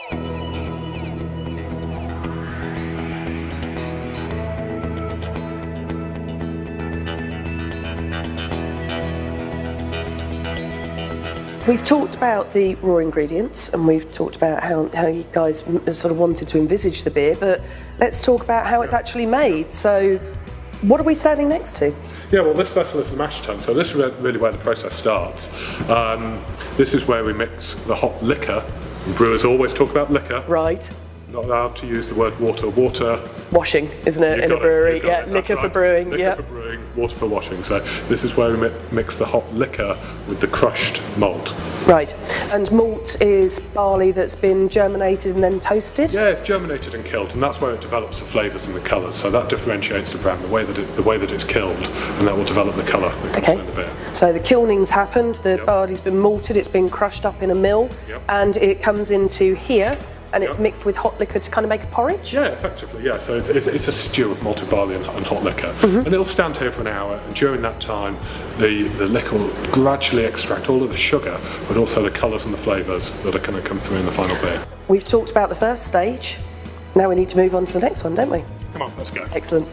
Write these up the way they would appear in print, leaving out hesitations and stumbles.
We've talked about the raw ingredients and we've talked about how you guys sort of wanted to envisage the beer, but let's talk about how it's actually made. So what are we standing next to? Yeah, well, this vessel is the mash tun, so this is really where the process starts. This is where we mix the hop liquor. Brewers always talk about liquor. Right. Not allowed to use the word water. Water. Washing, isn't it, in a brewery? Yeah, liquor for brewing. Liquor for brewing, water for washing. So this is where we mix the hop liquor with the crushed malt. Right, and malt is barley that's been germinated and then toasted? Yeah, it's germinated and killed, and that's where it develops the flavours and the colours. So that differentiates the brand, the way that it's killed, and that will develop the colour that comes in the beer. So the kilning's happened, the barley's been malted, it's been crushed up in a mill, and it comes into here. And it's mixed with hot liquor to kind of make a porridge? Yeah, effectively, yeah. So it's a stew of malted barley and hot liquor. And it'll stand here for an hour, and during that time, the liquor will gradually extract all of the sugar, but also the colours and the flavours that are going to come through in the final beer. We've talked about the first stage. Now we need to move on to the next one, don't we? Come on, let's go. Excellent.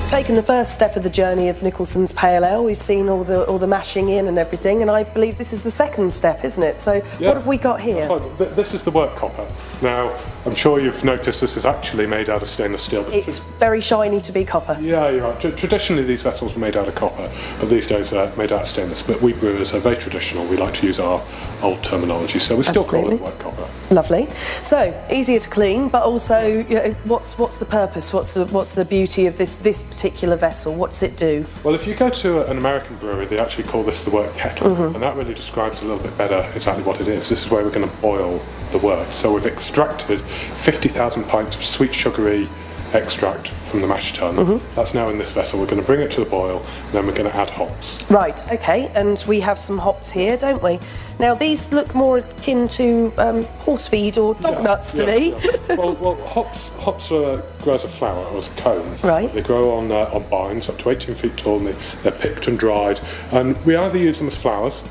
Taken the first step of the journey of Nicholson's Pale Ale. We've seen all the mashing in and everything, and I believe this is the second step, isn't it? So what have we got here? This is the work copper. Now, I'm sure you've noticed this is actually made out of stainless steel. It's very shiny to be copper. Yeah, you're right. Traditionally, these vessels were made out of copper, but these days they're made out of stainless. But we brewers are very traditional. We like to use our old terminology, so we still call it work copper. Lovely. So easier to clean, but also, what's the purpose? What's the beauty of this particular vessel? What does it do? Well, if you go to an American brewery, they actually call this the work kettle, and that really describes a little bit better exactly what it is. This is where we're going to boil the wort. So we've extracted 50,000 pints of sweet sugary extract from the mash tun. That's now in this vessel. We're going to bring it to the boil, and then we're going to add hops. Right, okay, and we have some hops here, don't we? Now these look more akin to horse feed or dog nuts to me. Well, hops grow as a flower or as a cone. Right. They grow on vines up to 18 feet tall, and they're picked and dried. And we either use them as flowers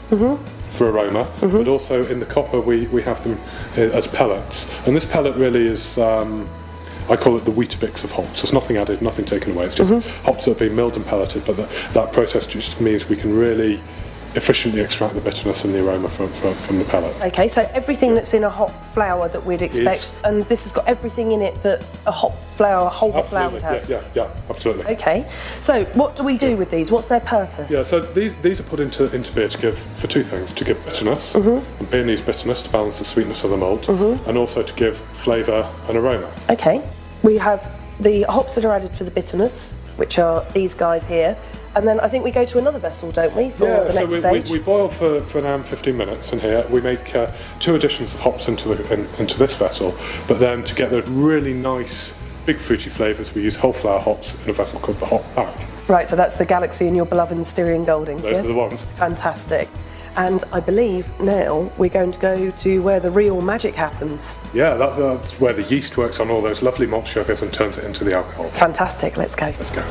for aroma, but also in the copper we have them as pellets. And this pellet really is, I call it the Weetabix of hops. There's nothing added, nothing taken away. It's just hops that have been milled and pelleted, but that process just means we can really efficiently extract the bitterness and the aroma from the pellet. Okay, so everything that's in a hop flour that we'd expect, and this has got everything in it that a hop flour, whole hop flour would have. Yeah, absolutely. Okay, so what do we do with these? What's their purpose? Yeah, so these are put into beer for two things: to give bitterness, and beer needs bitterness to balance the sweetness of the malt, and also to give flavour and aroma. Okay, we have the hops that are added for the bitterness, which are these guys here. And then I think we go to another vessel, don't we, for the next stage? We boil for an hour and 15 minutes in here. We make 2 additions of hops into this vessel, but then to get those really nice, big fruity flavours, we use whole flower hops in a vessel called the hop pack. Right, so that's the Galaxy and your beloved Styrian Goldings, Those are the ones. Fantastic. And I believe now we're going to go to where the real magic happens. Yeah, that's where the yeast works on all those lovely malt sugars and turns it into the alcohol. Fantastic, let's go. Let's go.